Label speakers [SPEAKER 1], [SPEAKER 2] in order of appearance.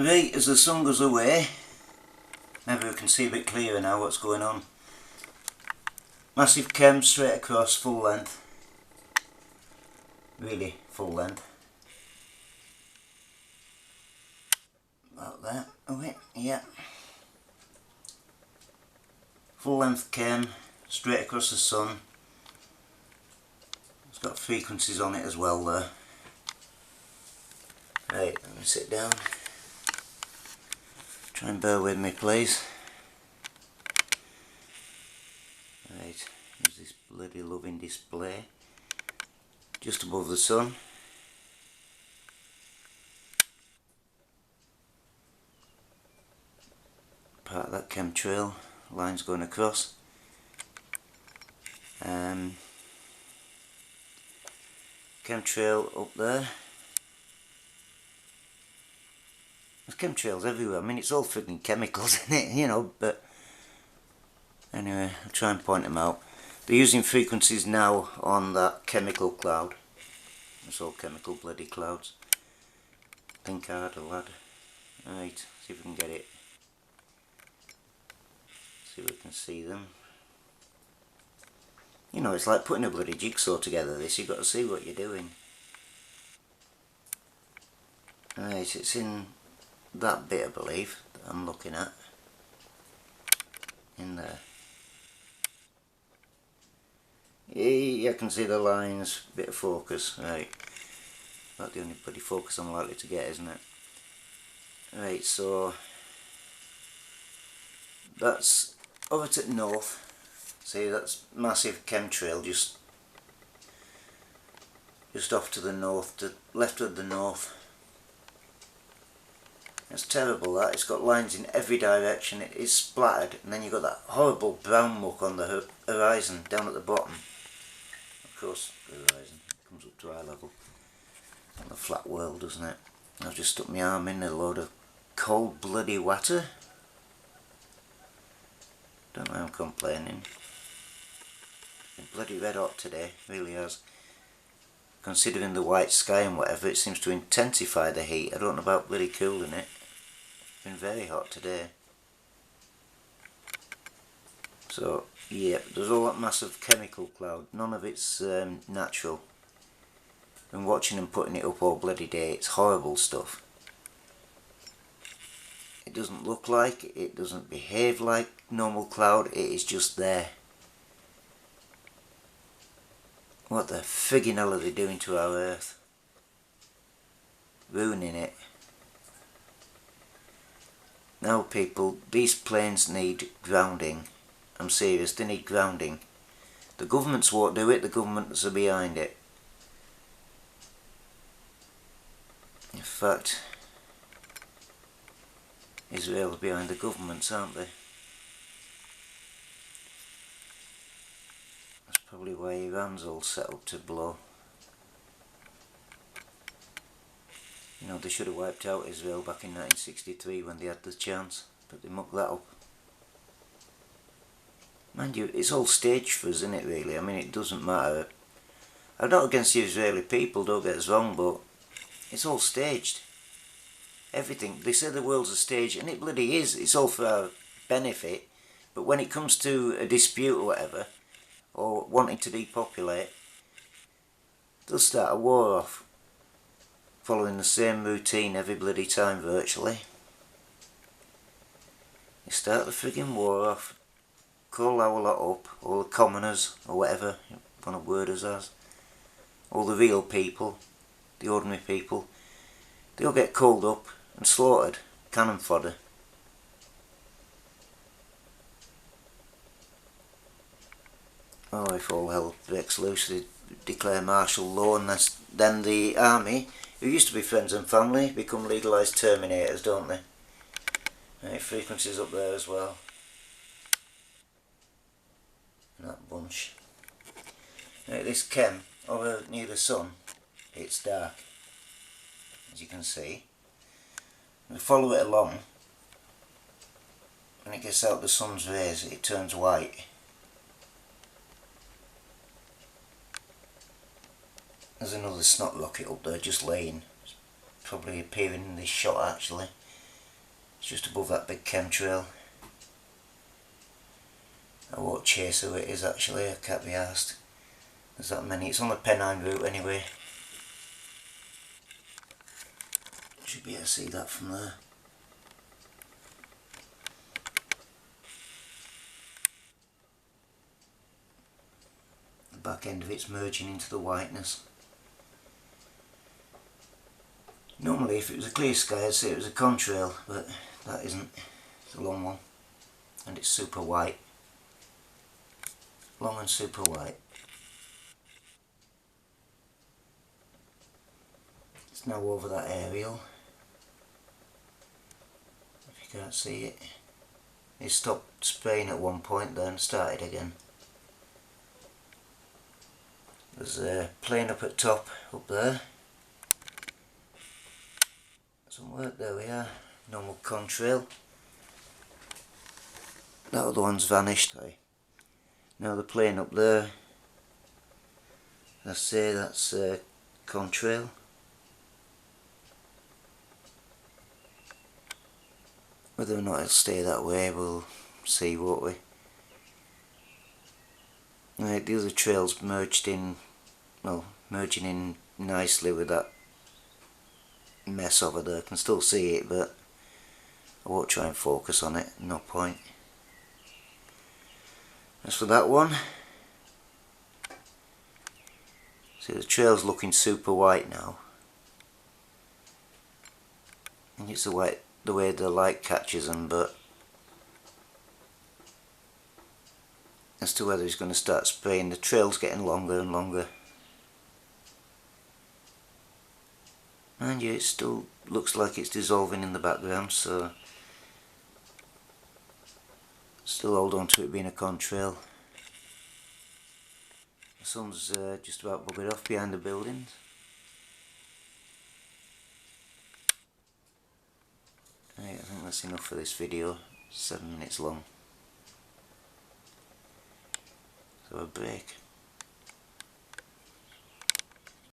[SPEAKER 1] Right, as the sun goes away, maybe we can see a bit clearer now what's going on. Massive chem straight across, full length. Really full length. About that. Oh wait, yeah. Full length chem, straight across the sun. It's got frequencies on it as well there. Right, let me sit down. Try and bear with me please. Right, here's this bloody loving display. Just above the sun. Part of that chemtrail, lines going across. Chemtrail up there. There's chemtrails everywhere. I mean, it's all frigging chemicals in it, you know, but anyway, I'll try and point them out. They're using frequencies now on that chemical cloud. It's all chemical bloody clouds. Think harder, lad. Right, see if we can get it. See if we can see them. You know, it's like putting a bloody jigsaw together, this. You've got to see what you're doing. Right, it's in that bit, I believe, that I'm looking at. In there. Yeah, I can see the lines, bit of focus. Right. That's the only bloody focus I'm likely to get, isn't it? Right, so that's over to the north. See, that's massive chemtrail just off to the north, to left of the north. It's terrible that, it's got lines in every direction, it is splattered, and then you've got that horrible brown muck on the horizon down at the bottom. Of course, the horizon comes up to eye level on the flat world, doesn't it? I've just stuck my arm in a load of cold bloody water. Don't know, I'm complaining. It's been bloody red hot today, really has. Considering the white sky and whatever, it seems to intensify the heat. I don't know about bloody cooling it. It's been very hot today. So, yeah, there's all that massive chemical cloud. None of it's natural. Been watching them putting it up all bloody day. It's horrible stuff. It doesn't look like, it doesn't behave like normal cloud, it is just there. What the friggin' hell are they doing to our earth? Ruining it. Now people, these planes need grounding. I'm serious, they need grounding. The governments won't do it, the governments are behind it. In fact, Israel's behind the governments, aren't they? That's probably why Iran's all set up to blow. You know, they should have wiped out Israel back in 1963 when they had the chance, but they mucked that up. Mind you, it's all staged for us, isn't it, really? I mean, it doesn't matter. I'm not against the Israeli people, don't get us wrong, but it's all staged. Everything. They say the world's a stage, and it bloody is. It's all for our benefit. But when it comes to a dispute or whatever, or wanting to depopulate, they'll start a war off, following the same routine every bloody time virtually. They start the friggin' war off, call our lot up, all the commoners, or whatever you want to word us as, all the real people, the ordinary people, they all get called up and slaughtered, cannon fodder. Oh, if all hell breaks loose, they declare martial law, and then the army, who used to be friends and family, become legalised terminators, don't they? Right, frequencies up there as well. And that bunch. Right, this chem, over near the sun, it's dark, as you can see. We follow it along. When it gets out the sun's rays, it turns white. There's another snot rocket up there just laying. It's probably appearing in this shot actually. It's just above that big chemtrail. I won't chase who it is actually, I can't be arsed. There's that many. It's on the Pennine route anyway. Should be able to see that from there. The back end of it's merging into the whiteness. Normally if it was a clear sky I'd say it was a contrail, but that isn't. It's a long one. And it's super white. Long and super white. It's now over that aerial. If you can't see it. It stopped spraying at one point then started again. There's a plane up at top, up there. Some work, there we are. Normal contrail. That other one's vanished. Now the plane up there. I say that's contrail. Whether or not it'll stay that way we'll see, won't we? Right, the other trail's merged in, well, merging in nicely with that mess over there. I can still see it, but I won't try and focus on it, no point. As for that one, see the trail's looking super white now. I think it's the way the light catches them, but as to whether he's going to start spraying, the trail's getting longer and longer. Mind you, it still looks like it's dissolving in the background, so still hold on to it being a contrail. The sun's just about buggered off behind the buildings. Right, I think that's enough for this video. 7 minutes long. So a break.